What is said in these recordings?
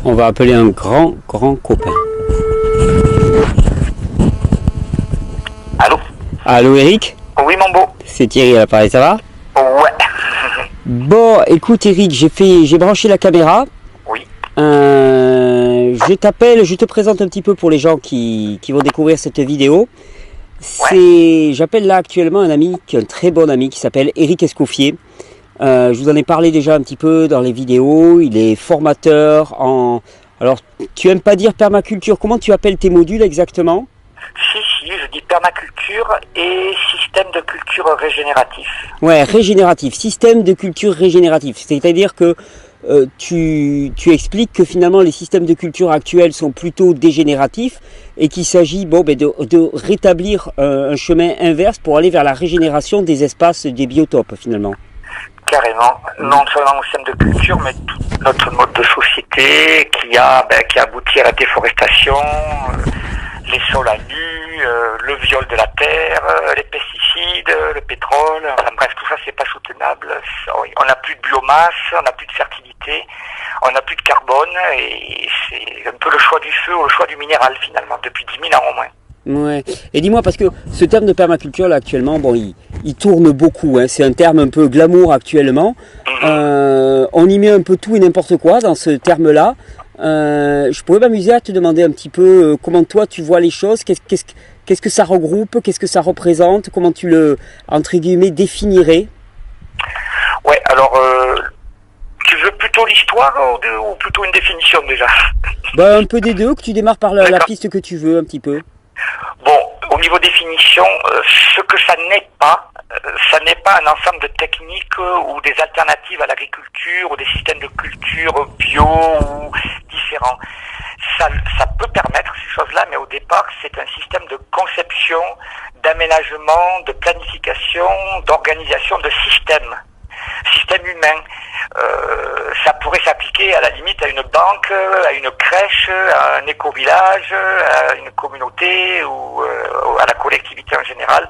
On va appeler un grand copain. Allô? Allô Eric? Oui, mon beau. C'est Thierry à l'appareil, ça va? Ouais. Bon, écoute Eric, j'ai branché la caméra. Oui. Je t'appelle, je te présente un petit peu pour les gens qui vont découvrir cette vidéo. J'appelle là actuellement un très bon ami qui s'appelle Eric Escoffier. Je vous en ai parlé déjà un petit peu dans les vidéos. Il est formateur en... Alors, tu aimes pas dire permaculture. Comment tu appelles tes modules exactement? Si, je dis permaculture et système de culture régénératif. Ouais, régénératif. Système de culture régénératif. C'est-à-dire que tu expliques que finalement les systèmes de culture actuels sont plutôt dégénératifs et qu'il s'agit de rétablir un chemin inverse pour aller vers la régénération des espaces, des biotopes finalement. Carrément, non seulement au système de culture, mais tout notre mode de société qui aboutit à la déforestation, les sols à nu, le viol de la terre, les pesticides, le pétrole, enfin bref, tout ça c'est pas soutenable. On n'a plus de biomasse, on n'a plus de fertilité, on n'a plus de carbone, et c'est un peu le choix du feu ou le choix du minéral finalement, depuis 10 000 ans au moins. Ouais. Et dis-moi, parce que ce terme de permaculture là actuellement, il tourne beaucoup, hein. C'est un terme un peu glamour actuellement. On y met un peu tout et n'importe quoi dans ce terme-là. Je pourrais m'amuser à te demander un petit peu comment toi tu vois les choses, qu'est-ce que ça regroupe, qu'est-ce que ça représente, comment tu le, entre guillemets, définirais? Ouais, alors, tu veux plutôt l'histoire ou plutôt une définition déjà? Un peu des deux, que tu démarres par la piste que tu veux un petit peu. Bon, au niveau définition, ce que ça n'est pas un ensemble de techniques ou des alternatives à l'agriculture ou des systèmes de culture bio ou différents. Ça peut permettre ces choses-là, mais au départ, c'est un système de conception, d'aménagement, de planification, d'organisation de système humain. Ça pourrait s'appliquer à la limite à une banque, à une crèche, à un éco-village, à une communauté ou à la collectivité en général,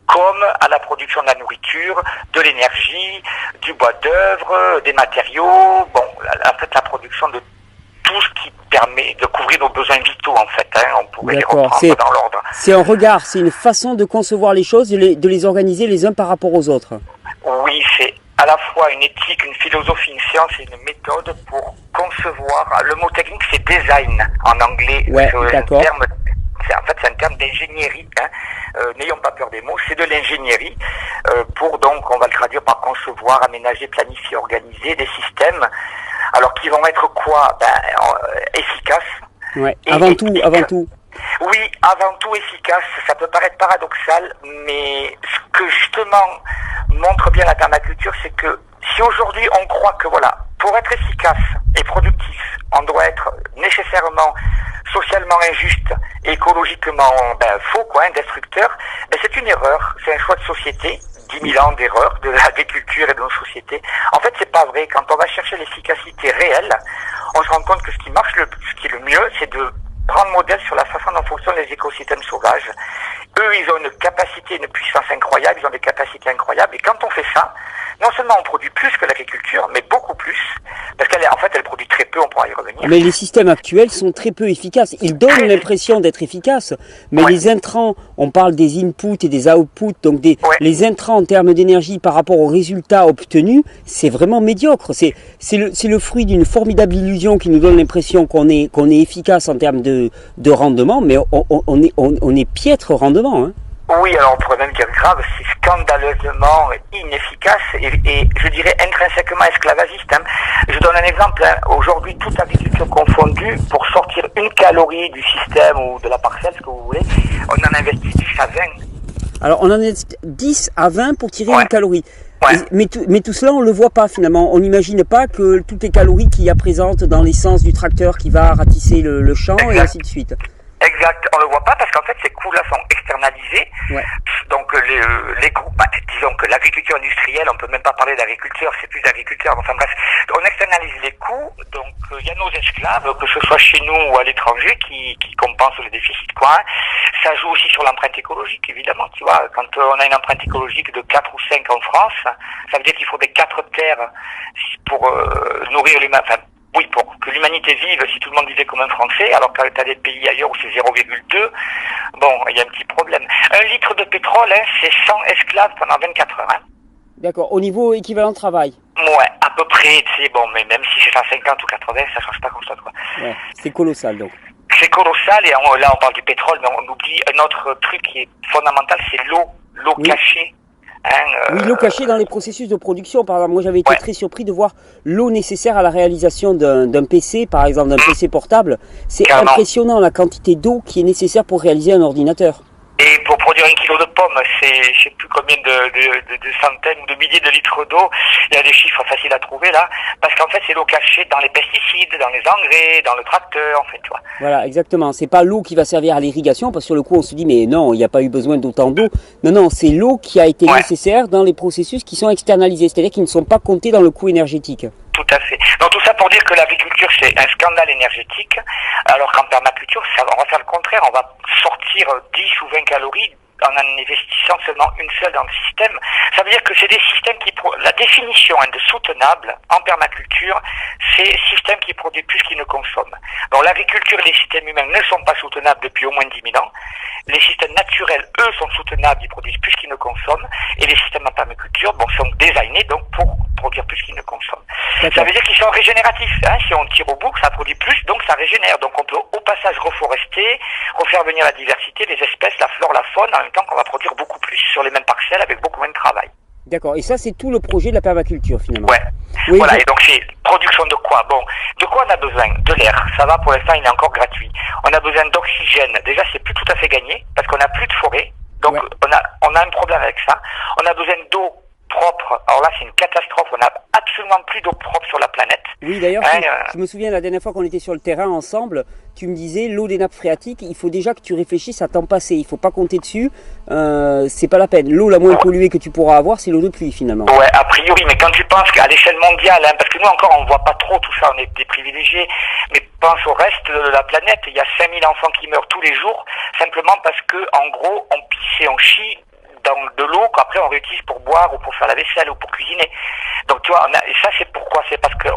comme à la production de la nourriture, de l'énergie, du bois d'œuvre, des matériaux, en fait la production de tout ce qui permet de couvrir nos besoins vitaux en fait, hein, on pourrait les reprendre dans l'ordre. C'est un regard, c'est une façon de concevoir les choses, de les organiser les uns par rapport aux autres. Oui, c'est à la fois une éthique, une philosophie, une science et une méthode pour concevoir. Le mot technique, c'est design en anglais. Ouais, d'accord. C'est un terme d'ingénierie. Hein. N'ayons pas peur des mots, c'est de l'ingénierie. On va le traduire par concevoir, aménager, planifier, organiser des systèmes. Alors, qui vont être quoi? Efficaces. Ouais. Avant tout. Oui, avant tout efficace. Ça peut paraître paradoxal, mais ce que justement montre bien la permaculture, c'est que si aujourd'hui on croit que pour être efficace et productif, on doit être nécessairement socialement injuste, écologiquement faux, destructeur, c'est une erreur. C'est un choix de société. 10 000 ans d'erreurs de l'agriculture et de nos sociétés. En fait, c'est pas vrai. Quand on va chercher l'efficacité réelle, on se rend compte que ce qui marche, ce qui est le mieux, c'est de prendre modèle sur la façon dont fonctionnent les écosystèmes sauvages. Eux, ils ont une capacité, une puissance incroyable, ils ont des capacités incroyables. Et quand on fait ça, non seulement on produit plus que l'agriculture, mais beaucoup plus, parce elle produit très peu, on pourra y revenir. Mais les systèmes actuels sont très peu efficaces. Ils donnent l'impression d'être efficaces, mais les intrants, on parle des inputs et des outputs, donc les intrants en termes d'énergie par rapport aux résultats obtenus, c'est vraiment médiocre. C'est le fruit d'une formidable illusion qui nous donne l'impression qu'on est efficace en termes de rendement, mais on est piètre rendement. Hein. Oui, alors on pourrait même dire grave, c'est scandaleusement inefficace et je dirais intrinsèquement esclavagiste. Hein. Je donne un exemple. Hein. Aujourd'hui, toute agriculture confondue, pour sortir une calorie du système ou de la parcelle, ce que vous voulez, on en investit 10 à 20. Alors on en investit 10 à 20 pour tirer une calorie. Ouais. Mais tout cela, on le voit pas finalement. On n'imagine pas que toutes les calories qu'il y a présentes dans l'essence du tracteur qui va ratisser le champ et ainsi de suite. Exact, on le voit pas parce qu'en fait ces coûts-là sont externalisés. Ouais. Donc les coûts, disons que l'agriculture industrielle, on peut même pas parler d'agriculture, c'est plus d'agriculteur. Enfin bref, on externalise les coûts. Donc il y a nos esclaves, que ce soit chez nous ou à l'étranger, qui compensent les déficits. Ça joue aussi sur l'empreinte écologique, évidemment. Tu vois, quand on a une empreinte écologique de 4 ou 5 en France, ça veut dire qu'il faut des 4 terres pour nourrir l'humain. Enfin, oui, pour que que l'humanité vive si tout le monde vivait comme un Français, alors que tu as des pays ailleurs où c'est 0,2. Bon, il y a un petit problème. 1 litre de pétrole, hein, c'est 100 esclaves pendant 24 heures. Hein. D'accord, au niveau équivalent de travail. Ouais, à peu près, tu sais, bon, mais même si c'est 150 ou 80, ça change pas grand chose, quoi. Ouais, c'est colossal, donc. C'est colossal, et là, on parle du pétrole, mais on oublie un autre truc qui est fondamental, c'est l'eau Oui. cachée. Hein, Oui, l'eau cachée dans les processus de production, par exemple. Moi, j'avais été très surpris de voir l'eau nécessaire à la réalisation d'un PC, par exemple, d'un PC portable. C'est Carrément. impressionnant la quantité d'eau qui est nécessaire pour réaliser un ordinateur. Et pour produire 1 kilo de pommes, c'est je sais plus combien de centaines ou de milliers de litres d'eau. Il y a des chiffres faciles à trouver là, parce qu'en fait c'est l'eau cachée dans les pesticides, dans les engrais, dans le tracteur, en fait, tu vois. Voilà, exactement. C'est pas l'eau qui va servir à l'irrigation, parce que sur le coup on se dit mais non, il n'y a pas eu besoin d'autant d'eau. Non, non, c'est l'eau qui a été nécessaire dans les processus qui sont externalisés, c'est-à-dire qui ne sont pas comptés dans le coût énergétique. Tout à fait. Donc tout ça pour dire que l'agriculture c'est un scandale énergétique, alors qu'en permaculture on va faire le contraire, on va sortir 10 ou 20 calories en investissant seulement une seule dans le système. Ça veut dire que c'est des systèmes la définition de soutenable en permaculture, c'est système qui produit plus qu'il ne consomme. Donc l'agriculture et les systèmes humains ne sont pas soutenables depuis au moins 10 000 ans. Les systèmes naturels, eux, sont soutenables, ils produisent plus qu'ils ne consomment, et les systèmes en permaculture, sont designés donc pour produire plus qu'ils ne consomment. Ça veut dire qu'ils sont régénératifs. Hein. Si on tire au bout, ça produit plus, donc ça régénère. Donc on peut au passage reforester, refaire venir la diversité, les espèces, la flore, la faune, en même temps qu'on va produire beaucoup plus sur les mêmes parcelles avec beaucoup moins de travail. D'accord, et ça c'est tout le projet de la permaculture finalement. Ouais. Oui, voilà, et donc c'est production de quoi? Bon, de quoi on a besoin? De l'air. Ça va, pour l'instant il est encore gratuit. On a besoin d'oxygène. Déjà c'est plus tout à fait gagné, parce qu'on n'a plus de forêt. Donc on a un problème avec ça. On a besoin d'eau propre. Alors là c'est une catastrophe, on n'a absolument plus d'eau propre sur la planète. Oui, d'ailleurs, je me souviens la dernière fois qu'on était sur le terrain ensemble, tu me disais l'eau des nappes phréatiques, il faut déjà que tu réfléchisses à t'en passer, il faut pas compter dessus, c'est pas la peine. L'eau la moins polluée que tu pourras avoir, c'est l'eau de pluie finalement. Ouais, a priori, mais quand tu penses qu'à l'échelle mondiale, parce que nous encore on voit pas trop tout ça, on est des privilégiés, mais pense au reste de la planète, il y a 5000 enfants qui meurent tous les jours, simplement parce que en gros on pisse et on chie dans de l'eau qu'après on réutilise pour boire ou pour faire la vaisselle ou pour cuisiner. Donc tu vois, et ça c'est pourquoi? C'est parce qu'on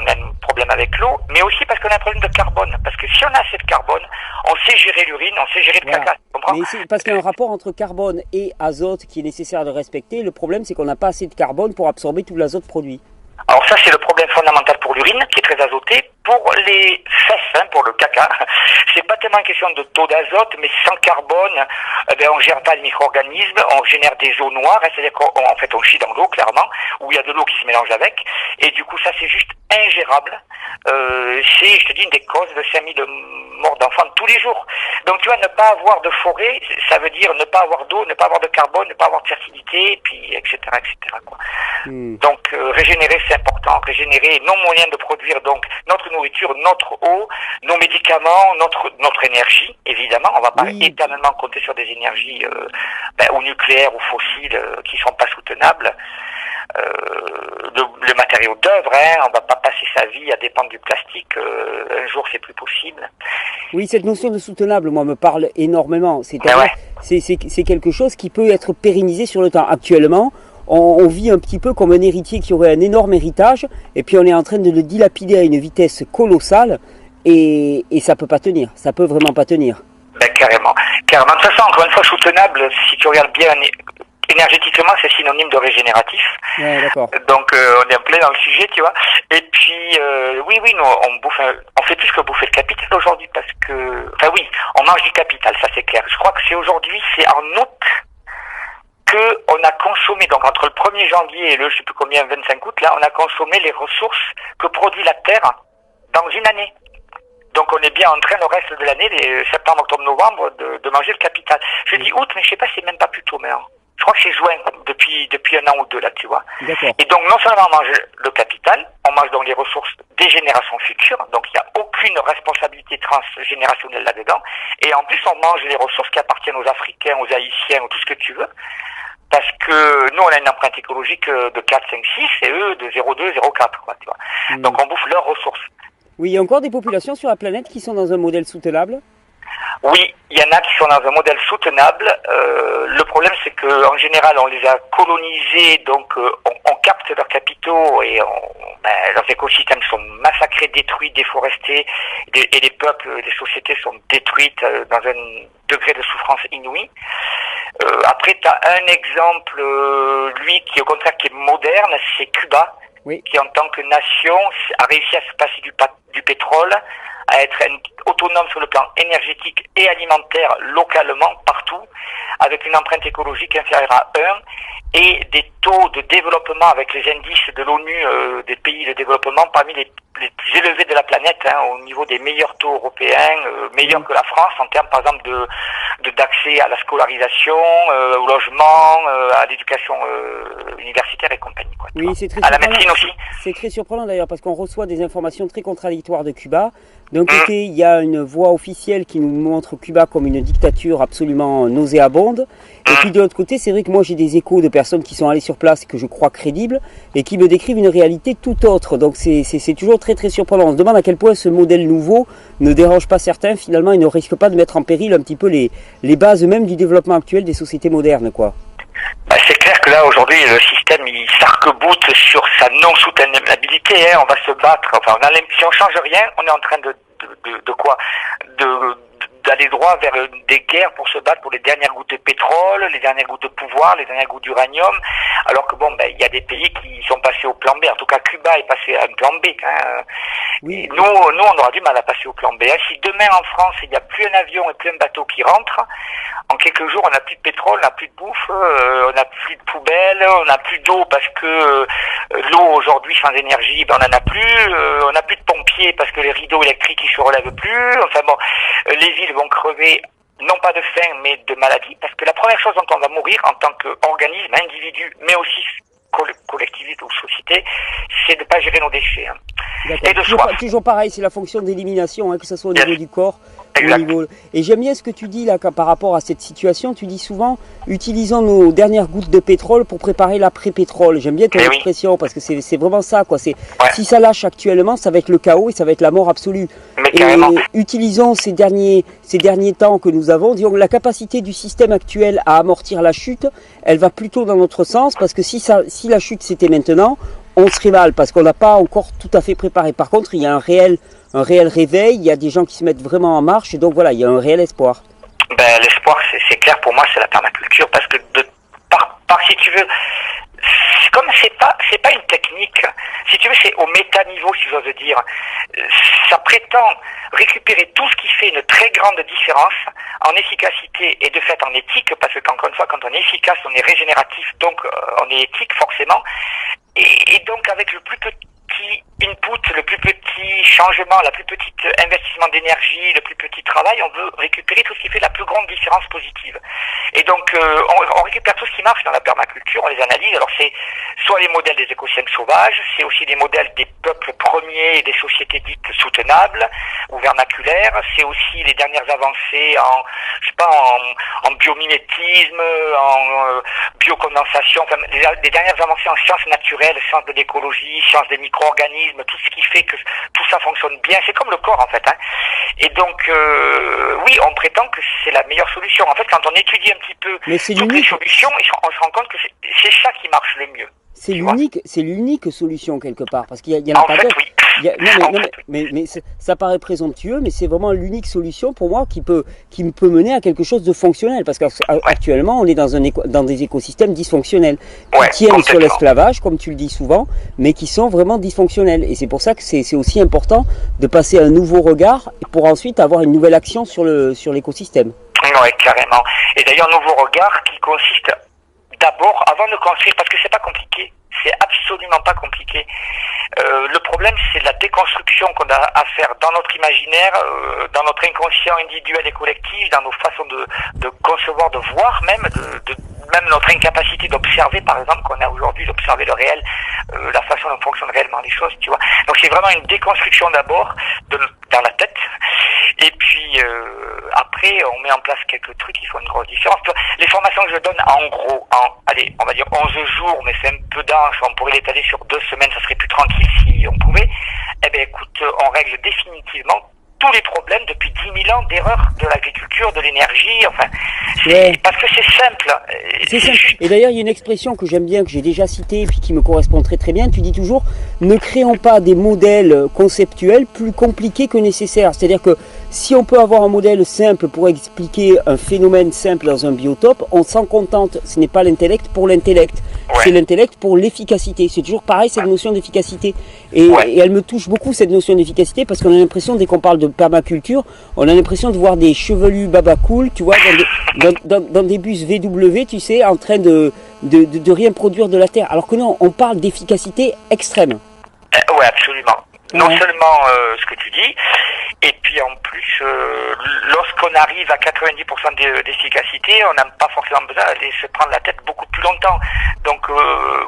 a un problème avec l'eau, mais aussi parce qu'on a un problème de carbone. Parce que si on a assez de carbone, on sait gérer l'urine, on sait gérer le caca, tu comprends? Mais c'est parce qu'il y a un rapport entre carbone et azote qui est nécessaire de respecter. Le problème c'est qu'on n'a pas assez de carbone pour absorber tout l'azote produit. Alors ça c'est le problème fondamental pour l'urine, qui est très azotée. Pour les fesses, pour le caca, c'est pas tellement une question de taux d'azote, mais sans carbone, on gère pas les micro-organismes, on génère des eaux noires, c'est-à-dire qu'en fait on chie dans l'eau clairement, où il y a de l'eau qui se mélange avec, et du coup ça c'est juste ingérable. C'est, je te dis, une des causes de 5000 morts d'enfants tous les jours. Donc tu vois, ne pas avoir de forêt, ça veut dire ne pas avoir d'eau, ne pas avoir de carbone, ne pas avoir de fertilité, puis etc. quoi. Donc régénérer c'est important, régénérer nos moyens de produire donc notre nourriture, notre eau, nos médicaments, notre énergie, évidemment. On va pas éternellement compter sur des énergies ou nucléaires ou fossiles qui sont pas soutenables. Le matériau d'œuvre, on va pas passer sa vie à dépendre du plastique, un jour c'est plus possible. Oui, cette notion de soutenable, moi, me parle énormément. C'est quelque chose qui peut être pérennisé sur le temps. Actuellement, on vit un petit peu comme un héritier qui aurait un énorme héritage, et puis on est en train de le dilapider à une vitesse colossale, et ça peut pas tenir, ça peut vraiment pas tenir. Carrément. De toute façon, encore une fois, soutenable, si tu regardes bien, énergétiquement, c'est synonyme de régénératif. Ouais, d'accord. Donc, on est en plein dans le sujet, tu vois. Et puis, oui, nous, on fait plus que bouffer le capital aujourd'hui, parce que, on mange du capital, ça c'est clair. Je crois que c'est en août, qu'on a consommé, donc entre le 1er janvier et le, je sais plus combien, 25 août, là, on a consommé les ressources que produit la Terre dans une année. Donc on est bien en train, le reste de l'année, les septembre, octobre, novembre, de manger le capital. Je dis août, mais je sais pas, c'est même pas plus tôt, mais je crois que c'est juin, depuis un an ou deux, là, tu vois. D'accord. Et donc non seulement on mange le capital, on mange donc les ressources des générations futures, donc il n'y a aucune responsabilité transgénérationnelle là-dedans, et en plus on mange les ressources qui appartiennent aux Africains, aux Haïtiens, ou tout ce que tu veux, parce que nous on a une empreinte écologique de 4, 5, 6, et eux de 0,2, 0,4, quoi, tu vois. Donc on bouffe leurs ressources. Oui, il y a encore des populations sur la planète qui sont dans un modèle soutenable? Oui, il y en a qui sont dans un modèle soutenable. Le problème, c'est que en général, on les a colonisés, donc on capte leurs capitaux et leurs écosystèmes sont massacrés, détruits, déforestés, et les peuples, les sociétés sont détruites dans un degré de souffrance inouï. Après, tu as un exemple, lui, qui au contraire qui est moderne, c'est Cuba, Oui. qui en tant que nation a réussi à se passer du pétrole, à être autonome sur le plan énergétique et alimentaire localement, partout, avec une empreinte écologique inférieure à 1 et des taux de développement avec les indices de l'ONU des pays de développement parmi les plus élevés de la planète, au niveau des meilleurs taux européens, meilleurs que la France en termes par exemple d'accès à la scolarisation, au logement, à l'éducation universitaire et compagnie. Quoi, Oui, c'est très à la surprenant. médecine aussi. C'est très surprenant d'ailleurs parce qu'on reçoit des informations très contradictoires de Cuba. D'un côté, il y a une voix officielle qui nous montre Cuba comme une dictature absolument nauséabonde. Et puis de l'autre côté, c'est vrai que moi j'ai des échos de personnes qui sont allées sur place que je crois crédibles et qui me décrivent une réalité tout autre. Donc c'est toujours très très surprenant. On se demande à quel point ce modèle nouveau ne dérange pas certains finalement et ne risque pas de mettre en péril un petit peu les bases même du développement actuel des sociétés modernes, quoi. C'est clair que là aujourd'hui le système il s'arc-boute sur sa non-soutenabilité. On va se battre. Enfin, si on change rien, on est en train de quoi d'aller droit vers des guerres pour se battre pour les dernières gouttes de pétrole, les dernières gouttes de pouvoir, les dernières gouttes d'uranium, alors que il y a des pays qui sont passés au plan B. En tout cas, Cuba est passé à un plan B. Oui. Nous, on aura du mal à passer au plan B. Si demain en France il n'y a plus un avion et plus un bateau qui rentre, en quelques jours on n'a plus de pétrole, on n'a plus de bouffe, on n'a plus de poubelle, on n'a plus d'eau parce que l'eau aujourd'hui sans énergie, on n'en a plus, on n'a plus de pompiers parce que les rideaux électriques ils se relèvent plus. Enfin les villes vont crever non pas de faim mais de maladie, parce que la première chose dont on va mourir en tant qu'organisme, individu, mais aussi collectivité ou société, c'est de ne pas gérer nos déchets. Et de soif. Toujours pareil, c'est la fonction d'élimination, que ce soit au niveau du corps. Et j'aime bien ce que tu dis là par rapport à cette situation. Tu dis souvent, utilisons nos dernières gouttes de pétrole pour préparer l'après-pétrole. J'aime bien ton expression parce que c'est vraiment ça, quoi. Si ça lâche actuellement, ça va être le chaos et ça va être la mort absolue. Et utilisons ces derniers temps que nous avons. Disons que la capacité du système actuel à amortir la chute, elle va plutôt dans notre sens parce que si la chute c'était maintenant, on serait mal parce qu'on n'a pas encore tout à fait préparé. Par contre, il y a un réel réveil, il y a des gens qui se mettent vraiment en marche et donc voilà, il y a un réel espoir. L'espoir, c'est clair pour moi, c'est la permaculture parce que si tu veux, comme c'est pas une technique, si tu veux, c'est au méta-niveau, si j'ose dire. Ça prétend récupérer tout ce qui fait une très grande différence en efficacité et de fait en éthique, parce que encore une fois, quand on est efficace, on est régénératif, donc on est éthique forcément. Et donc avec le plus petit input, le plus petit changement, la plus petite investissement d'énergie, le plus petit travail, on veut récupérer tout ce qui fait la plus grande différence positive. Et donc on récupère tout ce qui marche dans la permaculture, on les analyse. Alors c'est soit les modèles des écosystèmes sauvages, c'est aussi les modèles des peuples premiers et des sociétés dites soutenables ou vernaculaires, c'est aussi les dernières avancées en biomimétisme, en biocondensation, enfin les dernières avancées en sciences naturelles, sciences de l'écologie, sciences des micro-organismes, tout ce qui fait que tout ça fonctionne bien. C'est comme le corps en fait. Et donc, oui, on prétend que c'est la meilleure solution. En fait, quand on étudie un petit peu toutes les solutions, on se rend compte que c'est ça qui marche le mieux. C'est l'unique solution quelque part, parce qu'il y en a pas d'autre. Mais ça paraît présomptueux, mais c'est vraiment l'unique solution pour moi qui peut mener à quelque chose de fonctionnel, parce qu'actuellement on est dans des écosystèmes dysfonctionnels qui tiennent sur l'esclavage, comme tu le dis souvent, mais qui sont vraiment dysfonctionnels. Et c'est pour ça que c'est aussi important de passer un nouveau regard pour ensuite avoir une nouvelle action sur l'écosystème. Oui, carrément. Et d'ailleurs, un nouveau regard qui consiste d'abord, avant de construire, parce que c'est pas compliqué, c'est absolument pas compliqué. Le problème, c'est la déconstruction qu'on a à faire dans notre imaginaire, dans notre inconscient individuel et collectif, dans nos façons de concevoir, de voir même, même notre incapacité d'observer, par exemple, qu'on a aujourd'hui, d'observer le réel, la façon dont fonctionnent réellement les choses, tu vois. Donc c'est vraiment une déconstruction d'abord dans la tête, et puis après on met en place quelques trucs qui font une grosse différence. Les formations que je donne en gros, allez, on va dire 11 jours, mais c'est un peu dense, on pourrait l'étaler sur 2 semaines, ça serait plus tranquille si on pouvait. Eh bien écoute, on règle définitivement tous les problèmes depuis 10 000 ans d'erreurs de l'agriculture, de l'énergie, enfin, parce que c'est simple. C'est simple. Et d'ailleurs, il y a une expression que j'aime bien, que j'ai déjà citée, et puis qui me correspond très très bien. Tu dis toujours, ne créons pas des modèles conceptuels plus compliqués que nécessaire. C'est-à-dire que si on peut avoir un modèle simple pour expliquer un phénomène simple dans un biotope, on s'en contente. Ce n'est pas l'intellect pour l'intellect. C'est l'intellect pour l'efficacité. C'est toujours pareil, cette notion d'efficacité. Et elle me touche beaucoup, cette notion d'efficacité, parce qu'on a l'impression, dès qu'on parle de permaculture, on a l'impression de voir des chevelus baba cool, tu vois, dans des bus VW, tu sais, en train de rien produire de la terre. Alors que non, on parle d'efficacité extrême. Oui, absolument. Non seulement ce que tu dis, et puis en plus, lorsqu'on arrive à 90% d'efficacité, on n'a pas forcément besoin d'aller se prendre la tête beaucoup plus longtemps. Donc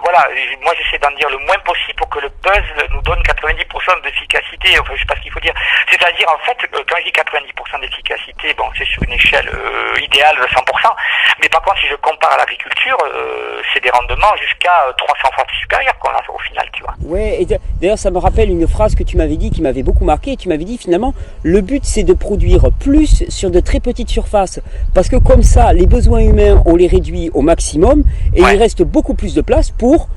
voilà, moi j'essaie d'en dire le moins possible pour que le buzz nous donne 90% d'efficacité. Enfin, je sais pas ce qu'il faut dire. C'est-à-dire, en fait, quand je dis 90% d'efficacité, bon, c'est sur une échelle idéale de 100%, mais par contre, si je compare à l'agriculture, c'est des rendements jusqu'à 300 fois supérieurs qu'on a au final, tu vois. Ouais, et d'ailleurs, ça me rappelle une phrase que tu m'avais dit, qui m'avait beaucoup marqué. Tu m'avais dit, finalement, le but, c'est de produire plus sur de très petites surfaces. Parce que comme ça, les besoins humains, on les réduit au maximum, et il reste beaucoup plus de place pour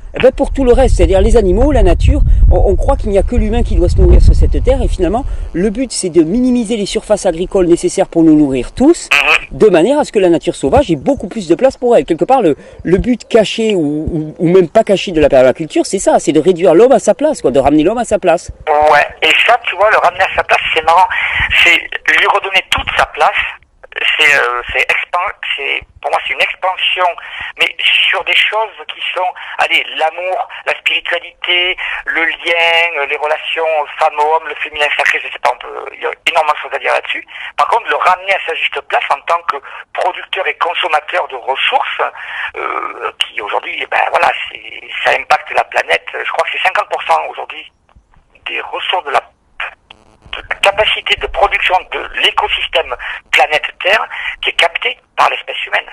tout le reste, c'est-à-dire les animaux, la nature. On croit qu'il n'y a que l'humain qui doit se nourrir sur cette terre, et finalement, le but, c'est de minimiser les surfaces agricoles nécessaires pour nous nourrir tous, de manière à ce que la nature sauvage ait beaucoup plus de place pour elle. Quelque part, le but caché ou même pas caché de la permaculture, c'est ça, c'est de réduire l'homme à sa place, quoi, de ramener l'homme à sa place. Ouais, et ça, tu vois, le ramener à sa place, c'est marrant, c'est lui redonner toute sa place. Pour moi, c'est une expansion, mais sur des choses qui sont, l'amour, la spiritualité, le lien, les relations femmes-hommes, le féminin sacré, je sais pas, il y a énormément de choses à dire là-dessus. Par contre, le ramener à sa juste place en tant que producteur et consommateur de ressources, qui aujourd'hui, ça impacte la planète. Je crois que c'est 50% aujourd'hui des ressources de la capacité de production de l'écosystème planète Terre qui est captée par l'espèce humaine.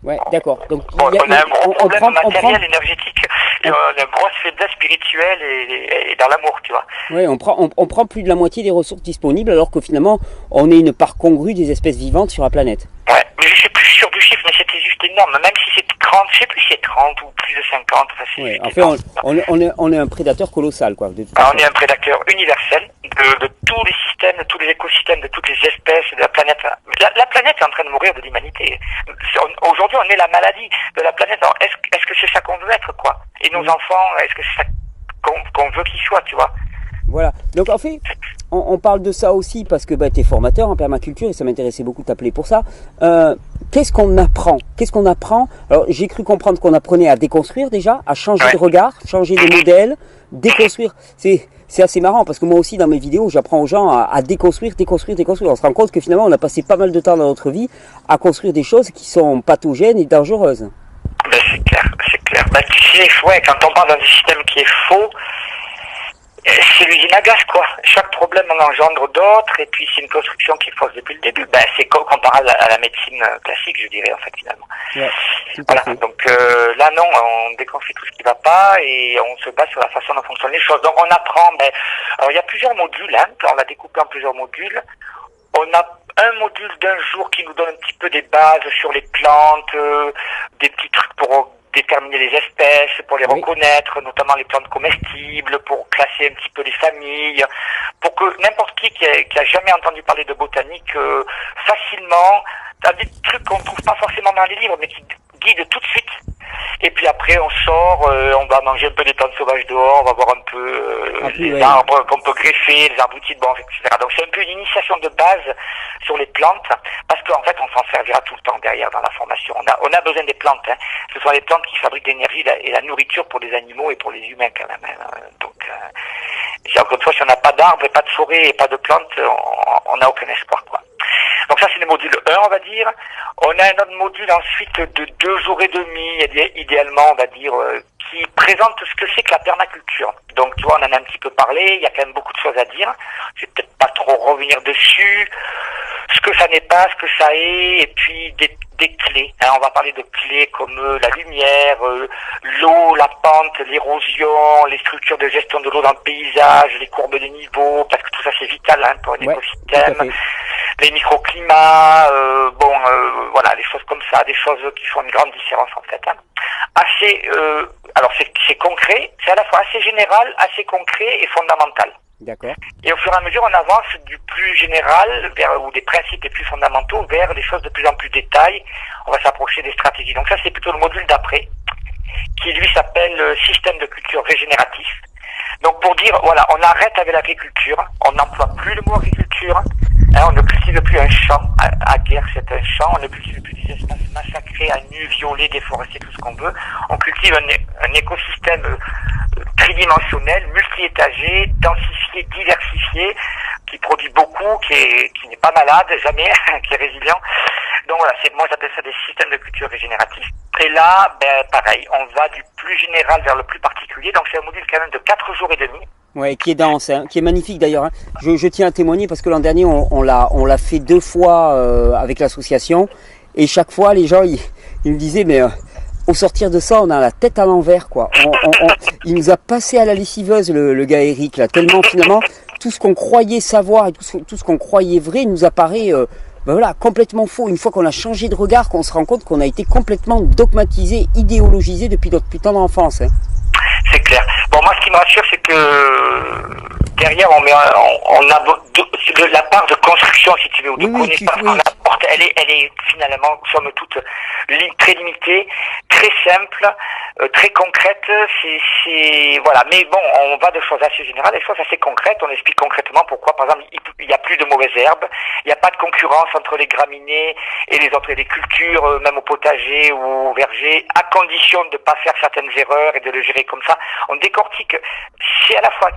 Ouais, d'accord. Donc on a un gros problème matériel, énergétique, et on a une grosse faiblesse spirituelle et dans l'amour, tu vois. Oui, on prend plus de la moitié des ressources disponibles, alors que finalement, on est une part congrue des espèces vivantes sur la planète. Ouais, mais je sais plus sûr du chiffre, mais c'était juste énorme. Même si c'est 30, je sais plus si c'est 30 ou plus de 50. Enfin, en fait, on est un prédateur colossal, quoi. On est un prédateur universel de tous les systèmes, de tous les écosystèmes, de toutes les espèces de la planète. La planète est en train de mourir de l'humanité. Aujourd'hui, on est la maladie de la planète. Alors, est-ce que c'est ça qu'on veut être, quoi? Et nos enfants, est-ce que c'est ça qu'on veut qu'ils soient, tu vois? Voilà. Donc, en fait, on parle de ça aussi parce que tu es formateur en permaculture et ça m'intéressait beaucoup de t'appeler pour ça. Qu'est-ce qu'on apprend? Alors, j'ai cru comprendre qu'on apprenait à déconstruire déjà, à changer de regard, changer de modèle, déconstruire. C'est assez marrant parce que moi aussi, dans mes vidéos, j'apprends aux gens à déconstruire. On se rend compte que finalement, on a passé pas mal de temps dans notre vie à construire des choses qui sont pathogènes et dangereuses. Ben, c'est clair. Ben, tu sais, quand on parle d'un système qui est faux, c'est l'usine à gaz, quoi. Chaque problème en engendre d'autres, et puis c'est une construction qui est fausse depuis le début. Ben, c'est comparable à la médecine classique, je dirais, en fait, finalement. Ouais, voilà. Donc là, non, on déconstruit tout ce qui va pas, et on se base sur la façon dont fonctionnent les choses. Donc on apprend, alors il y a plusieurs modules, on l'a découpé en plusieurs modules. On a un module d'un jour qui nous donne un petit peu des bases sur les plantes, des petits trucs pour déterminer les espèces, pour les reconnaître, notamment les plantes comestibles, pour classer un petit peu les familles, pour que n'importe qui a jamais entendu parler de botanique facilement, dans des trucs qu'on trouve pas forcément dans les livres, mais qui guident tout de suite. Et puis après on sort, on va manger un peu des plantes sauvages dehors, on va voir un peu les arbres qu'on peut greffer, les arboutis de banque, etc. Donc c'est un peu une initiation de base sur les plantes, parce qu'en fait on s'en servira tout le temps derrière dans la formation. On a besoin des plantes, hein. Ce sont les plantes qui fabriquent l'énergie et la nourriture pour les animaux et pour les humains quand même. Hein. Donc encore une fois, si on n'a pas d'arbres et pas de forêt et pas de plantes, on n'a aucun espoir, quoi. Donc ça c'est le module 1, on va dire. On a un autre module ensuite de 2 jours et demi, idéalement on va dire, qui présente ce que c'est que la permaculture. Donc tu vois, on en a un petit peu parlé, il y a quand même beaucoup de choses à dire. Je vais peut-être pas trop revenir dessus, ce que ça n'est pas, ce que ça est, et puis des des clés. Hein. On va parler de clés comme la lumière, l'eau, la pente, l'érosion, les structures de gestion de l'eau dans le paysage, les courbes de niveau, parce que tout ça c'est vital hein, pour un écosystème. Les microclimats, voilà, des choses comme ça, des choses qui font une grande différence en fait. Hein. Alors c'est concret, c'est à la fois assez général, assez concret et fondamental. D'accord. Et au fur et à mesure, on avance du plus général ou des principes les plus fondamentaux vers des choses de plus en plus détaillées. On va s'approcher des stratégies. Donc ça, c'est plutôt le module d'après, qui lui s'appelle système de culture régénératif. Donc pour dire, voilà, on arrête avec l'agriculture, on n'emploie plus le mot agriculture, hein, on ne cultive plus un champ, à guerre c'est un champ, on ne cultive plus des espaces massacrés, à nu, violés, déforestés, tout ce qu'on veut. On cultive un écosystème tridimensionnel, multi-étagé, densifié, diversifié, qui produit beaucoup, qui n'est pas malade, jamais, qui est résilient. Donc voilà, moi j'appelle ça des systèmes de culture régénératifs. Et là, pareil, on va du plus général vers le plus particulier, donc c'est un module quand même de 4 jours et demi. Ouais, qui est dense, hein, qui est magnifique d'ailleurs. Hein. Je tiens à témoigner parce que l'an dernier, on l'a fait 2 fois avec l'association, et chaque fois les gens ils me disaient mais au sortir de ça, on a la tête à l'envers quoi. Il nous a passé à la lessiveuse le gars Eric là, tellement finalement tout ce qu'on croyait savoir et tout ce qu'on croyait vrai nous apparaît voilà, complètement faux. Une fois qu'on a changé de regard, qu'on se rend compte qu'on a été complètement dogmatisé, idéologisé depuis notre putain d'enfance. Hein. C'est clair. Bon, moi, ce qui me rassure, c'est que derrière, on a de la part de construction, si tu veux, ou de connaissance qu'on apporte. Elle est finalement, somme toute, très limitée, très simple, très concrète. Voilà. Mais bon, on va de choses assez générales, des choses assez concrètes. On explique concrètement pourquoi, par exemple, il n'y a plus de mauvaises herbes, il n'y a pas de concurrence entre les graminées et les autres, les cultures, même au potager ou au verger, à condition de ne pas faire certaines erreurs et de le gérer comme ça. On décortique. C'est à la fois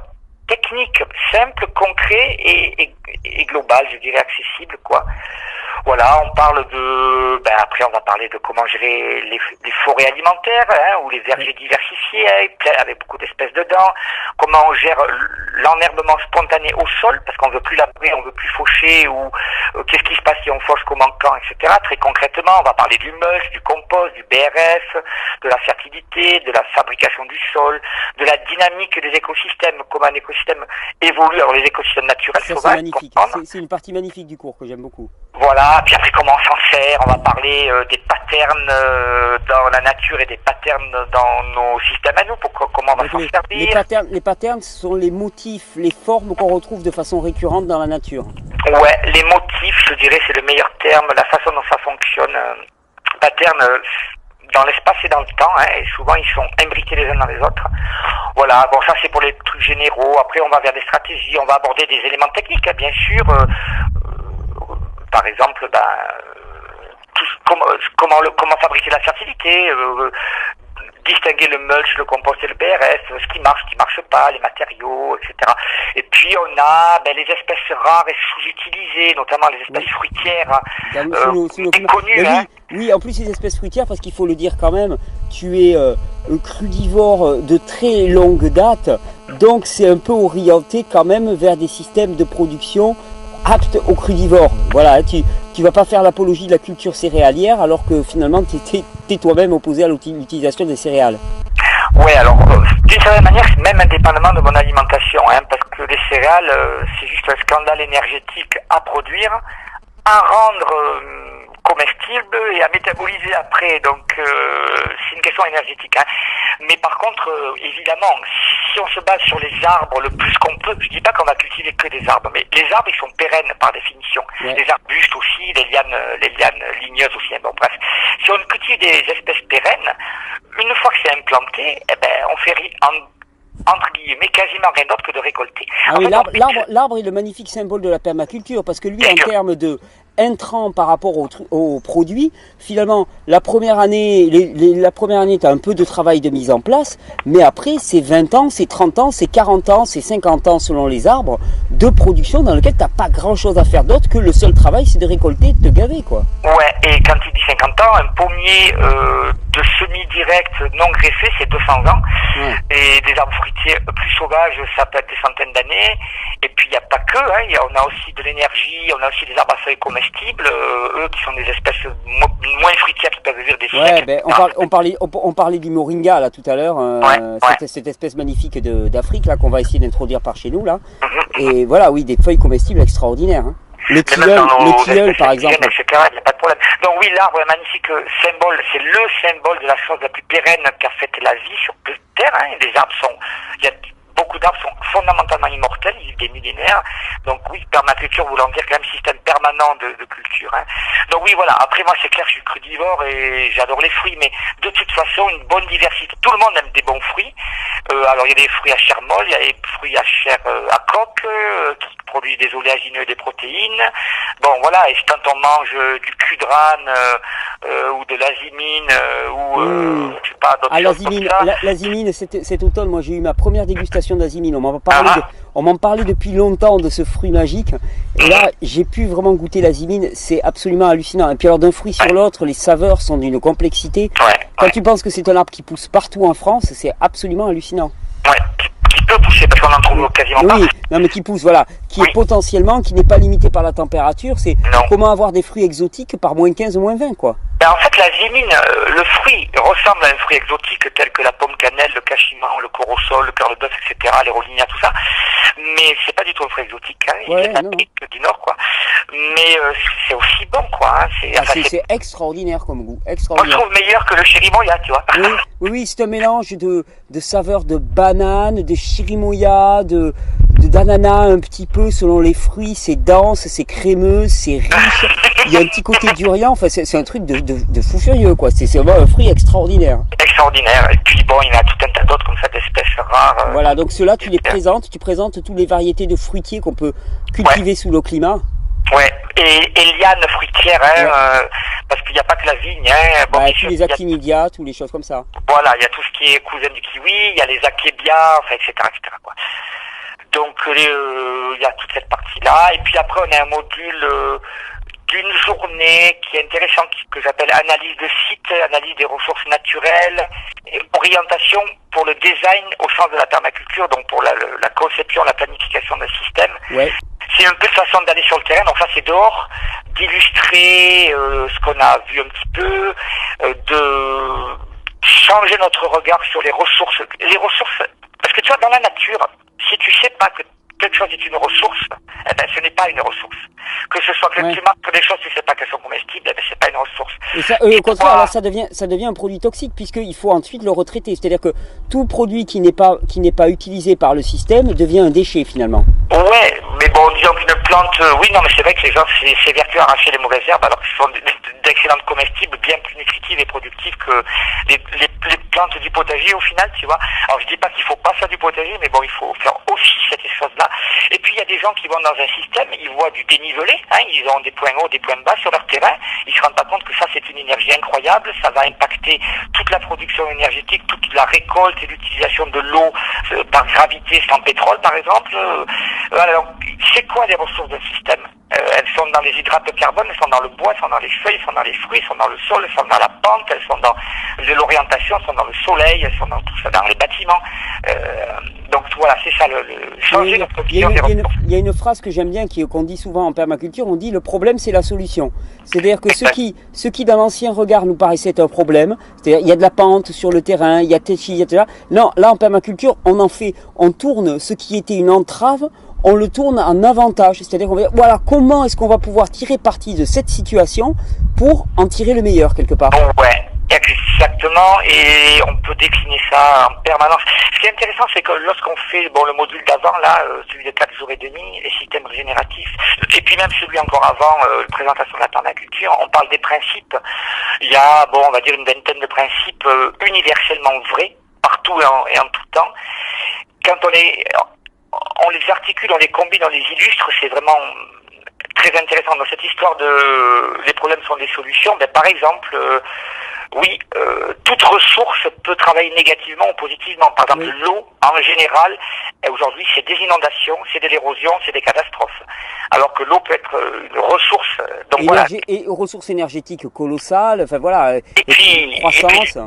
technique, simple, concret et global, je dirais accessible, quoi. Voilà, on parle de... après, on va parler de comment gérer les forêts alimentaires, hein, ou les vergers diversifiés, avec beaucoup d'espèces dedans. Comment on gère l'enherbement spontané au sol, parce qu'on veut plus labourer, on veut plus faucher, ou qu'est-ce qui se passe si on fauche, comment, quand, etc. Très concrètement, on va parler du mulch, du compost, du BRF, de la fertilité, de la fabrication du sol, de la dynamique des écosystèmes, comment un écosystème évolue. Alors, les écosystèmes naturels, ça, c'est magnifique. C'est une partie magnifique du cours que j'aime beaucoup. Voilà, puis après comment on s'en sert, on va parler des patterns dans la nature et des patterns dans nos systèmes à nous, comment on va s'en servir. Les patterns sont les motifs, les formes qu'on retrouve de façon récurrente dans la nature. Ouais, les motifs, je dirais, c'est le meilleur terme, la façon dont ça fonctionne. Pattern dans l'espace et dans le temps, hein, et souvent ils sont imbriqués les uns dans les autres. Voilà, bon ça c'est pour les trucs généraux. Après on va vers des stratégies, on va aborder des éléments techniques, hein, bien sûr. Par exemple, comment fabriquer la fertilité, distinguer le mulch, le compost et le BRS, ce qui marche pas, les matériaux, etc. Et puis on a les espèces rares et sous-utilisées, notamment les espèces fruitières, méconnues. Oui, en plus les espèces fruitières, parce qu'il faut le dire quand même, tu es crudivore de très longue date, donc c'est un peu orienté quand même vers des systèmes de production apte aux crudivores. Voilà, tu vas pas faire l'apologie de la culture céréalière alors que finalement t'es toi-même opposé à l'utilisation des céréales. Ouais, alors d'une certaine manière, même indépendamment de mon alimentation, hein, parce que les céréales, c'est juste un scandale énergétique à produire, à rendre comestible et à métaboliser après, donc c'est une question énergétique. Hein. Mais par contre, évidemment, si on se base sur les arbres le plus qu'on peut, je dis pas qu'on va cultiver que des arbres, mais les arbres ils sont pérennes par définition. Ouais. Les arbustes aussi, les lianes ligneuses aussi. Bon bref, si on cultive des espèces pérennes, une fois que c'est implanté, on fait entre guillemets quasiment rien d'autre que de récolter. Ah oui, l'arbre est le magnifique symbole de la permaculture parce que lui, en termes de intrants par rapport aux produits, finalement, la première année, tu as un peu de travail de mise en place, mais après, c'est 20 ans, c'est 30 ans, c'est 40 ans, c'est 50 ans selon les arbres de production dans lequel tu n'as pas grand chose à faire d'autre que le seul travail, c'est de récolter et de te gaver, quoi. Ouais, Et quand il dit 50 ans, un pommier de semi-direct non greffé, c'est 200 ans. Ouais. Et des arbres fruitiers plus sauvages, ça peut être des centaines d'années. Et puis il n'y a pas que, on a aussi de l'énergie, on a aussi des arbres à feuilles comestibles, eux qui sont des espèces moins fruitières qui peuvent vivre des siècles. Ben, on parlait du moringa là tout à l'heure, cette espèce magnifique d'Afrique là qu'on va essayer d'introduire par chez nous là. Et voilà, oui, des feuilles comestibles extraordinaires. Hein. Le tilleul par exemple. Etc., il n'y a pas de problème. Donc oui, l'arbre est un magnifique symbole, c'est le symbole de la chose la plus pérenne qu'a faite la vie sur toute Terre. Hein. Les arbres beaucoup d'arbres sont fondamentalement immortels, ils vivent des millénaires. Donc oui, permaculture voulant dire quand même système permanent de culture. Hein. Donc oui, voilà. Après moi, c'est clair, je suis crudivore et j'adore les fruits, mais de toute façon, une bonne diversité. Tout le monde aime des bons fruits. Alors il y a des fruits à chair molle, il y a des fruits à chair à coque qui produisent des oléagineux et des protéines. Bon voilà, et quand on mange du cul de râne ou de l'azimine je sais pas d'autres choses comme ça. L'azimine, cet automne, moi j'ai eu ma première dégustation d'azimine. On m'en parlait depuis longtemps de ce fruit magique. Et là, j'ai pu vraiment goûter l'azimine. C'est absolument hallucinant. Et puis alors d'un fruit sur l'autre, les saveurs sont d'une complexité. Quand tu penses que c'est un arbre qui pousse partout en France, c'est absolument hallucinant. Ouais, qui peut pousser parce qu'on en trouve quasiment pas. Oui, non mais qui pousse, voilà, qui est potentiellement, qui n'est pas limité par la température. C'est comment avoir des fruits exotiques par moins 15 ou moins 20 quoi. Ben en fait, la zimine, le fruit ressemble à un fruit exotique tel que la pomme cannelle, le cachiman, le corosol, le cœur de bœuf, etc., les rolinia, tout ça. Mais c'est pas du tout un fruit exotique, hein. Il vient d'Amérique du Nord, quoi. Mais c'est aussi bon, quoi. Hein. C'est extraordinaire comme goût, extraordinaire. On le trouve meilleur que le chérimoya, tu vois. Oui, c'est un mélange de saveurs de banane, de chirimoya, d'ananas un petit peu selon les fruits. C'est dense, c'est crémeux, c'est riche. Il y a un petit côté durian. Enfin, c'est un truc de fou furieux, quoi. C'est vraiment un fruit extraordinaire. Extraordinaire. Et puis bon, il y en a tout un tas d'autres comme ça d'espèces rares. Voilà, donc ceux-là, tu présentes toutes les variétés de fruitiers qu'on peut cultiver sous le climat. Ouais, et lianes fruitières, parce qu'il n'y a pas que la vigne. Bon, tous les actinidia, toutes les choses comme ça. Voilà, il y a tout ce qui est cousin du kiwi, il y a les akébias, enfin, etc., quoi. Donc, il y a toute cette partie-là. Et puis après, on a un module d'une journée qui est intéressant, que j'appelle analyse de site, analyse des ressources naturelles, et orientation pour le design au sens de la permaculture, donc pour la conception, la planification d'un système. Ouais. C'est un peu de façon d'aller sur le terrain, donc ça c'est dehors, d'illustrer ce qu'on a vu un petit peu, de changer notre regard sur les ressources. Les ressources, parce que tu vois, dans la nature, si tu sais pas que quelque chose est une ressource, ce n'est pas une ressource. Que ce soit que le climat, que des choses, tu sais pas qu'elles sont comestibles, c'est pas une ressource. Et ça, au contraire, alors ça devient un produit toxique puisqu'il faut ensuite le retraiter. C'est-à-dire que tout produit qui n'est pas utilisé par le système devient un déchet finalement. Ouais, mais bon, disons qu'une plante, oui, non, mais c'est vrai que les gens c'est vertueux à arracher les mauvaises herbes alors que ce sont d'excellentes comestibles, bien plus nutritives et productives que les plantes du potager au final, tu vois. Alors je dis pas qu'il faut pas faire du potager, mais bon, il faut faire aussi cette chose-là. Et puis il y a des gens qui vont dans un système, ils voient du dénivelé, ils ont des points hauts, des points bas sur leur terrain, ils se rendent pas compte que ça c'est une énergie incroyable, ça va impacter toute la production énergétique, toute la récolte et l'utilisation de l'eau par gravité sans pétrole par exemple. Alors, c'est quoi les ressources d'un système? Elles sont dans les hydrates de carbone, elles sont dans le bois, elles sont dans les feuilles, elles sont dans les fruits, elles sont dans le sol, elles sont dans la pente, elles sont dans l'orientation, elles sont dans le soleil, elles sont dans tout ça, dans les bâtiments. Donc voilà, c'est ça, changer notre vision des ressources. Il y a une phrase que j'aime bien, qu'on dit souvent en permaculture, on dit le problème c'est la solution. C'est-à-dire que ce qui dans l'ancien regard nous paraissait un problème, c'est-à-dire il y a de la pente sur le terrain, il y a là. Non, là en permaculture, on tourne ce qui était une entrave, on le tourne en avantage, c'est-à-dire qu'on va dire, voilà, comment est-ce qu'on va pouvoir tirer parti de cette situation pour en tirer le meilleur quelque part. Ouais, exactement, et on peut décliner ça en permanence. Ce qui est intéressant, c'est que lorsqu'on fait le module d'avant, là, celui de 4 jours et demi, les systèmes régénératifs, et puis même celui encore avant, la présentation de la permaculture, on parle des principes. Il y a, on va dire une vingtaine de principes universellement vrais, partout et en tout temps. Quand on les articule, on les combine, on les illustre, c'est vraiment très intéressant. Dans cette histoire de les problèmes sont des solutions, par exemple, oui, toute ressource peut travailler négativement ou positivement. Par exemple, l'eau, en général, aujourd'hui, c'est des inondations, c'est de l'érosion, c'est des catastrophes. Alors que l'eau peut être une ressource. Donc et ressources énergétiques colossales, enfin voilà, et puis, croissance.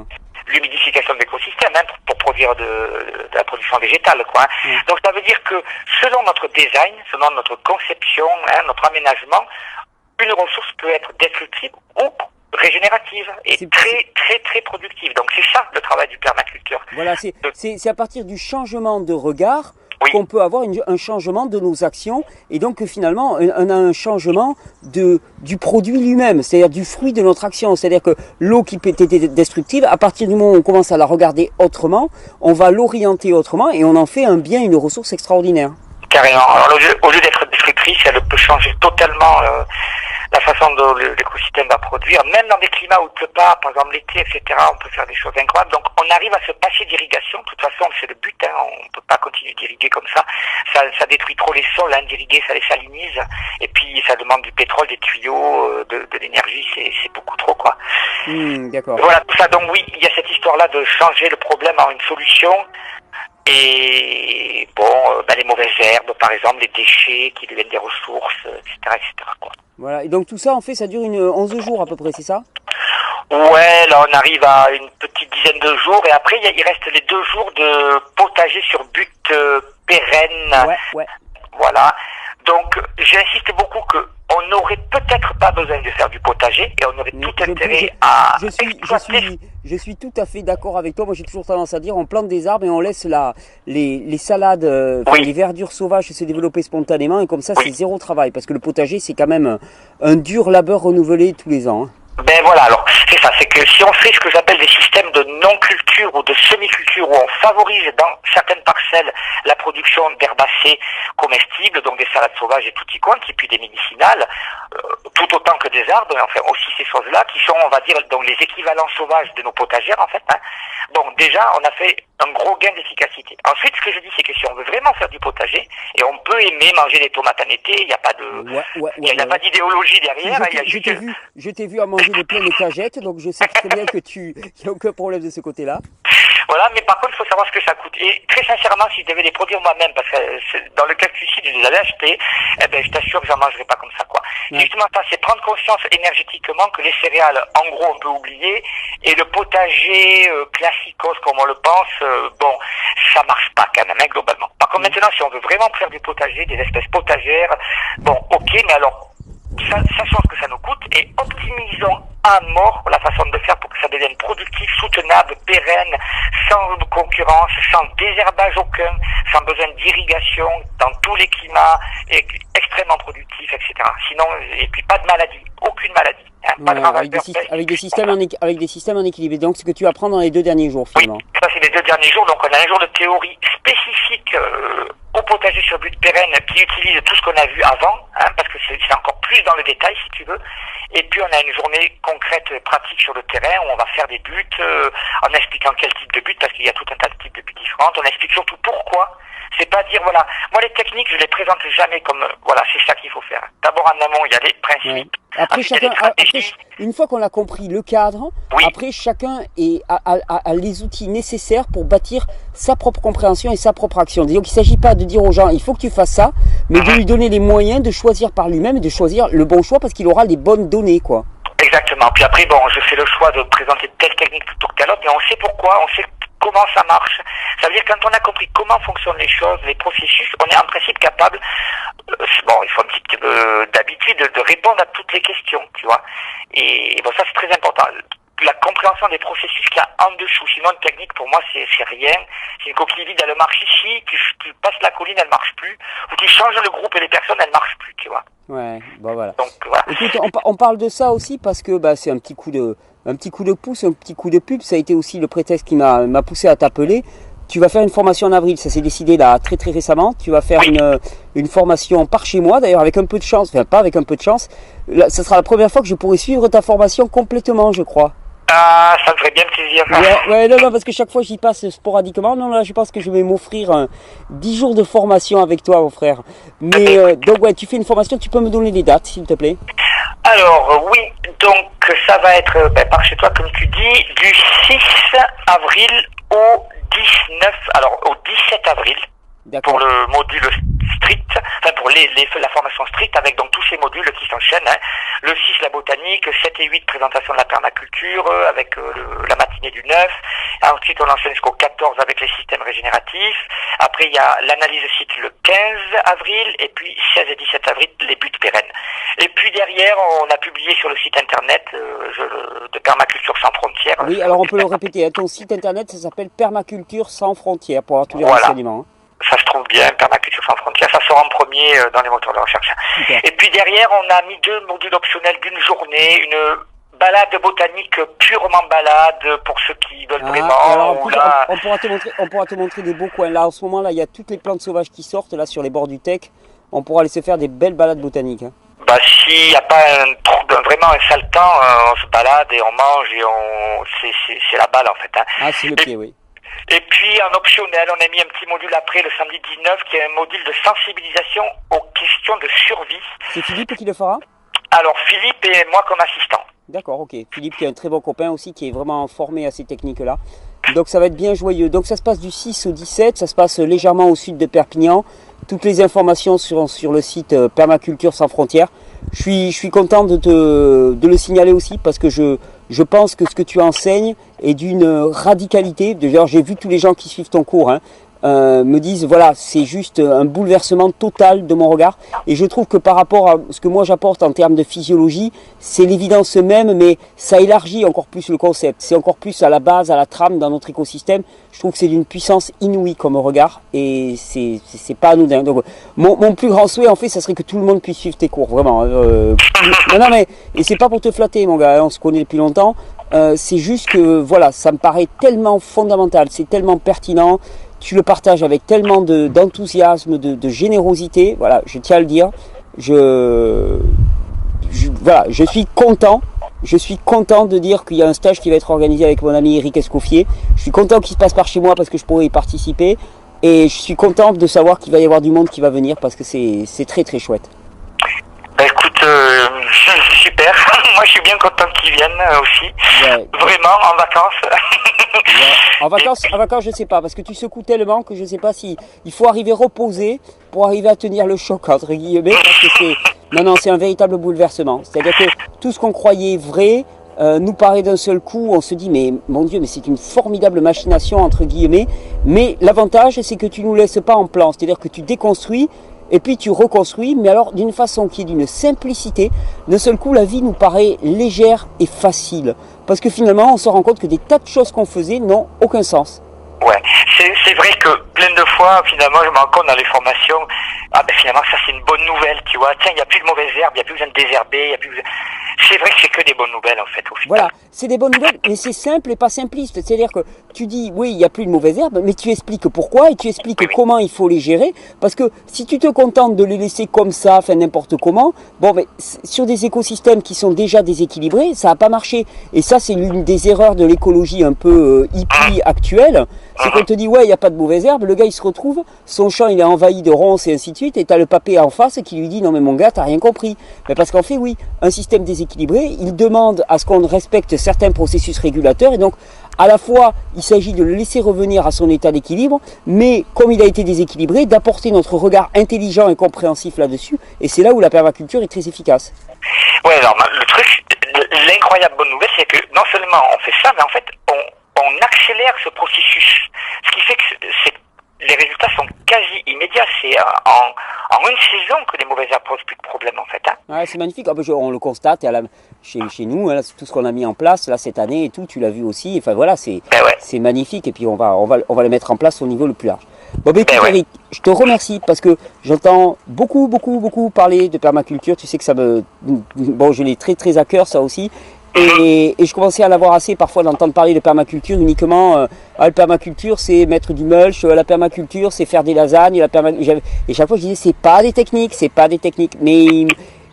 L'humidification de l'écosystème pour produire de la production végétale, quoi. Hein. Donc ça veut dire que selon notre design, selon notre conception, notre aménagement, une ressource peut être destructive ou régénérative et très productive. Donc c'est ça le travail du permaculteur. Voilà, c'est à partir du changement de regard qu'on peut avoir un changement de nos actions et donc finalement on a un changement du produit lui-même, c'est-à-dire du fruit de notre action. C'est-à-dire que l'eau qui était destructive, à partir du moment où on commence à la regarder autrement, on va l'orienter autrement et on en fait un bien, une ressource extraordinaire. Carrément. Alors au lieu d'être destructrice, elle peut changer totalement la façon dont l'écosystème va produire. Même dans des climats où il ne pleut pas, par exemple l'été, etc., on peut faire des choses incroyables. Donc on arrive à se passer d'irrigation. De toute façon, c'est le but. On ne peut pas continuer d'irriguer comme ça. Ça détruit trop les sols. D'irriguer, ça les salinise. Et puis ça demande du pétrole, des tuyaux, de l'énergie. C'est beaucoup trop, quoi. D'accord. Voilà, tout ça. Donc oui, il y a cette histoire-là de changer le problème en une solution. Et bon, les mauvaises herbes, par exemple, les déchets qui deviennent des ressources, etc., quoi. Voilà, et donc tout ça, en fait, ça dure 11 jours à peu près, c'est ça? Ouais, là on arrive à une petite dizaine de jours, et après il reste les 2 jours de potager sur but pérenne. Ouais. Voilà. Donc j'insiste beaucoup qu'on n'aurait peut-être pas besoin de faire du potager et on aurait tout intérêt à exploiter. Je suis tout à fait d'accord avec toi. Moi j'ai toujours tendance à dire on plante des arbres et on laisse les salades, les verdures sauvages se développer spontanément et comme ça c'est zéro travail parce que le potager c'est quand même un dur labeur renouvelé tous les ans. Ben voilà, alors c'est ça, c'est que si on fait ce que j'appelle des systèmes de non-culture ou de semi-culture où on favorise dans certaines parcelles la production d'herbacées comestibles, donc des salades sauvages et tutti quanti, puis des médicinales, tout autant que des arbres, enfin aussi ces choses-là qui sont, on va dire, donc les équivalents sauvages de nos potagères en fait. Hein. Donc déjà, on a fait un gros gain d'efficacité. Ensuite, ce que je dis, c'est que si on veut vraiment faire du potager, et on peut aimer manger des tomates en été, il n'y a pas pas d'idéologie derrière. Je t'ai vu à manger des pleines cagettes, donc je sais très bien que il n'y a aucun problème de ce côté-là. Voilà, mais par contre, il faut savoir ce que ça coûte. Et très sincèrement, si je devais les produire moi-même, parce que dans le cas que je les avais achetés, je t'assure que j'en mangerais pas comme ça, quoi. Ouais. Justement, ça, c'est prendre conscience énergétiquement que les céréales, en gros, on peut oublier, et le potager classicos, comme on le pense, ça marche pas quand même, globalement. Par contre, maintenant, si on veut vraiment faire du potager, des espèces potagères, ok, mais alors, sachant ce que ça nous coûte et optimisons à mort la façon de faire pour que ça devienne productif, soutenable, pérenne, sans concurrence, sans désherbage aucun, sans besoin d'irrigation, dans tous les climats, et extrêmement productif, etc. Sinon, et puis pas de maladie, aucune maladie. Hein, pas de avec des systèmes en équilibre. Donc ce que tu apprends dans les 2 derniers jours finalement. Oui, ça c'est les 2 derniers jours. Donc on a un jour de théorie spécifique au potager sur but pérenne qui utilise tout ce qu'on a vu avant, parce que c'est encore plus dans le détail si tu veux. Et puis on a une journée concrète, pratique sur le terrain où on va faire des buts en expliquant quel type de but, parce qu'il y a tout un tas de types de buts différents. On explique surtout pourquoi. C'est pas dire, voilà, moi les techniques, je les présente jamais comme, voilà, c'est ça qu'il faut faire. D'abord en amont, il y a des principes. Ouais. Une fois qu'on a compris le cadre, après chacun a les outils nécessaires pour bâtir sa propre compréhension et sa propre action. Donc il ne s'agit pas de dire aux gens, il faut que tu fasses ça, mais de lui donner les moyens de choisir par lui-même et de choisir le bon choix parce qu'il aura les bonnes données, quoi. Exactement. Puis après, je fais le choix de présenter telle technique plutôt que telle autre, mais on sait pourquoi, on sait comment ça marche. Ça veut dire quand on a compris comment fonctionnent les choses, les processus, on est en principe capable, il faut un petit peu d'habitude de répondre à toutes les questions, tu vois. Et ça c'est très important. La compréhension des processus qu'il y a en dessous. Sinon, une technique, pour moi, c'est rien. C'est une coquille vide, elle marche ici, tu passes la colline, elle marche plus. Ou tu changes le groupe et les personnes, elle marche plus, tu vois. Ouais, voilà. Donc, voilà. Écoute, on parle de ça aussi parce que c'est un petit coup de pouce, un petit coup de pub. Ça a été aussi le prétexte qui m'a poussé à t'appeler. Tu vas faire une formation en avril, ça s'est décidé là très très récemment. Tu vas faire une formation par chez moi, d'ailleurs avec un peu de chance, enfin pas avec un peu de chance. Là, ça sera la première fois que je pourrai suivre ta formation complètement, je crois. Ah, ça me ferait bien plaisir. Non, parce que chaque fois j'y passe sporadiquement. Non, là, je pense que je vais m'offrir 10 jours de formation avec toi, mon frère. Mais donc, tu fais une formation, tu peux me donner les dates, s'il te plaît? Alors oui, donc ça va être par chez toi comme tu dis, du 6 avril au 19, alors au 17 avril. Pour le module strict, enfin pour la formation stricte avec donc tous ces modules qui s'enchaînent. Le 6 la botanique, 7 et 8 présentation de la permaculture avec la matinée du 9. Ensuite on enchaîne jusqu'au 14 avec les systèmes régénératifs. Après il y a l'analyse de site le 15 avril et puis 16 et 17 avril les buts pérennes. Et puis derrière on a publié sur le site internet de Permaculture sans frontières. Oui, alors on peut le répéter, ton site internet ça s'appelle Permaculture sans frontières pour avoir tous les renseignements. Ça se trouve bien, Permaculture sans frontières, ça sera en premier dans les moteurs de recherche. Super. Et puis derrière, on a mis 2 modules optionnels d'une journée, une balade botanique purement balade pour ceux qui veulent vraiment. Alors, on pourra te montrer des beaux coins. Là, en ce moment, là, il y a toutes les plantes sauvages qui sortent là sur les bords du Tech. On pourra laisser faire des belles balades botaniques. S'il n'y a pas vraiment un sale temps, on se balade et on mange et c'est la balle en fait. C'est le pied, oui. Et puis en optionnel, on a mis un petit module après le samedi 19 qui est un module de sensibilisation aux questions de survie. C'est Philippe qui le fera ? Alors Philippe et moi comme assistant. D'accord, ok. Philippe qui est un très bon copain aussi, qui est vraiment formé à ces techniques-là. Donc ça va être bien joyeux. Donc ça se passe du 6 au 17, ça se passe légèrement au sud de Perpignan. Toutes les informations sur le site Permaculture sans frontières. Je suis content de le signaler aussi parce que je pense que ce que tu enseignes est d'une radicalité. D'ailleurs, j'ai vu tous les gens qui suivent ton cours me disent voilà, c'est juste un bouleversement total de mon regard. Et je trouve que par rapport à ce que moi j'apporte en termes de physiologie, c'est l'évidence même, mais ça élargit encore plus le concept. C'est encore plus à la base, à la trame dans notre écosystème. Je trouve que c'est d'une puissance inouïe comme regard et c'est pas anodin. Donc mon plus grand souhait en fait, ça serait que tout le monde puisse suivre tes cours, vraiment. Non mais et c'est pas pour te flatter mon gars, on se connaît depuis longtemps. C'est juste que voilà, ça me paraît tellement fondamental, c'est tellement pertinent. Tu le partages avec tellement d'enthousiasme, de générosité. Voilà, je tiens à le dire. Voilà, je suis content. Je suis content de dire qu'il y a un stage qui va être organisé avec mon ami Eric Escoffier. Je suis content qu'il se passe par chez moi parce que je pourrais y participer. Et je suis content de savoir qu'il va y avoir du monde qui va venir parce que c'est très très chouette. Écoute, super. Moi, je suis bien content qu'ils viennent aussi. Ouais. Vraiment, en vacances. Ouais. En vacances, je sais pas, parce que tu secoues tellement que je sais pas si il faut arriver reposé pour arriver à tenir le choc entre guillemets, parce que c'est un véritable bouleversement. C'est-à-dire que tout ce qu'on croyait vrai nous paraît d'un seul coup, on se dit mais mon Dieu, mais c'est une formidable machination entre guillemets. Mais l'avantage, c'est que tu nous laisses pas en plan, c'est-à-dire que tu déconstruis. Et puis tu reconstruis, mais alors d'une façon qui est d'une simplicité. D'un seul coup, la vie nous paraît légère et facile. Parce que finalement, on se rend compte que des tas de choses qu'on faisait n'ont aucun sens. Ouais, c'est vrai que plein de fois, finalement, je me rends compte dans les formations, finalement, ça c'est une bonne nouvelle, tu vois. Tiens, il n'y a plus de mauvaises herbes, il n'y a plus besoin de désherber, c'est vrai que c'est que des bonnes nouvelles, en fait, au final. Voilà, c'est des bonnes nouvelles, mais c'est simple et pas simpliste. C'est-à-dire que tu dis, oui, il n'y a plus de mauvaises herbes, mais tu expliques pourquoi et tu expliques comment il faut les gérer. Parce que si tu te contentes de les laisser comme ça, n'importe comment, sur des écosystèmes qui sont déjà déséquilibrés, ça n'a pas marché. Et ça, c'est l'une des erreurs de l'écologie un peu hippie actuelle. C'est qu'on te dit, ouais, il n'y a pas de mauvaises herbes, le gars il se retrouve, son champ il est envahi de ronces et ainsi de suite, et t'as le papé en face qui lui dit, non mais mon gars, t'as rien compris. Mais parce qu'en fait, oui, un système déséquilibré, il demande à ce qu'on respecte certains processus régulateurs, et donc, à la fois, il s'agit de le laisser revenir à son état d'équilibre, mais comme il a été déséquilibré, d'apporter notre regard intelligent et compréhensif là-dessus, et c'est là où la permaculture est très efficace. Ouais, alors, le truc, l'incroyable bonne nouvelle, c'est que non seulement on fait ça, mais en fait, on accélère ce processus. Ce qui fait que les résultats sont quasi immédiats. C'est en une saison que les mauvaises herbes posent plus de problèmes, en fait. Ouais, c'est magnifique. On le constate chez nous, tout ce qu'on a mis en place là cette année et tout, tu l'as vu aussi. Enfin voilà, c'est magnifique. Et puis on va le mettre en place au niveau le plus large. Bon, écoute, Eric, je te remercie parce que j'entends beaucoup parler de permaculture. Tu sais que ça je l'ai très très à cœur, ça aussi. Et je commençais à l'avoir assez parfois d'entendre parler de permaculture uniquement. La permaculture, c'est mettre du mulch. La permaculture, c'est faire des lasagnes. Et chaque fois, je disais, c'est pas des techniques. Mais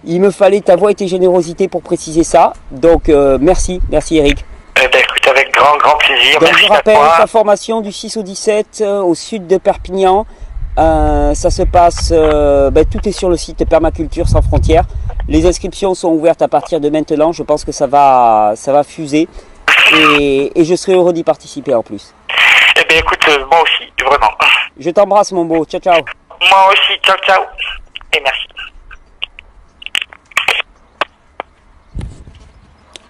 il me fallait ta voix et tes générosités pour préciser ça. Donc, merci Eric. Écoute, avec grand plaisir. Donc, je rappelle ta formation du 6 au 17 au sud de Perpignan. Ça se passe, tout est sur le site Permaculture sans frontières. Les inscriptions sont ouvertes à partir de maintenant. Je pense que ça va fuser. Et je serai heureux d'y participer en plus. Eh bien écoute, moi aussi, vraiment. Je t'embrasse mon beau. Ciao, ciao. Moi aussi, ciao, ciao. Et merci.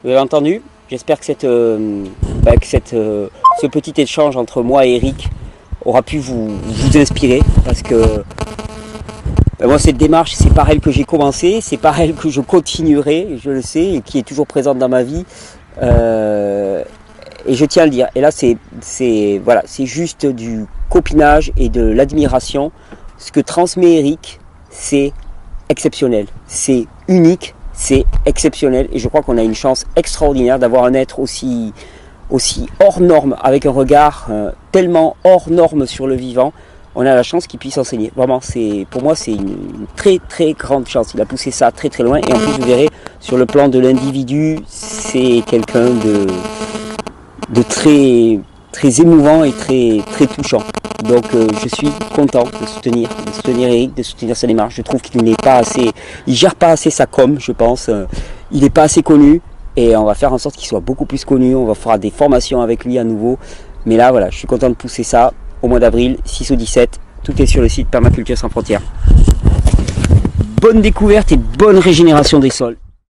Vous avez entendu? J'espère que ce petit échange entre moi et Eric aura pu vous inspirer, parce que moi cette démarche, c'est par elle que j'ai commencé, c'est par elle que je continuerai, je le sais, et qui est toujours présente dans ma vie, et je tiens à le dire. Et là c'est juste du copinage et de l'admiration. Ce que transmet Eric, c'est exceptionnel, c'est unique, c'est exceptionnel, et je crois qu'on a une chance extraordinaire d'avoir un être aussi hors norme, avec un regard tellement hors norme sur le vivant. On a la chance qu'il puisse enseigner. Vraiment, pour moi, c'est une très très grande chance. Il a poussé ça très très loin, et en plus, vous verrez, sur le plan de l'individu, c'est quelqu'un de très très émouvant et très très touchant. Donc je suis content de soutenir Eric, de soutenir sa démarche. Je trouve qu'il n'est pas assez, il gère pas assez sa com, je pense. Il n'est pas assez connu, et on va faire en sorte qu'il soit beaucoup plus connu. On va faire des formations avec lui à nouveau. Mais là voilà, je suis content de pousser ça au mois d'avril, 6 au 17. Tout est sur le site Permaculture sans frontières. Bonne découverte et bonne régénération des sols.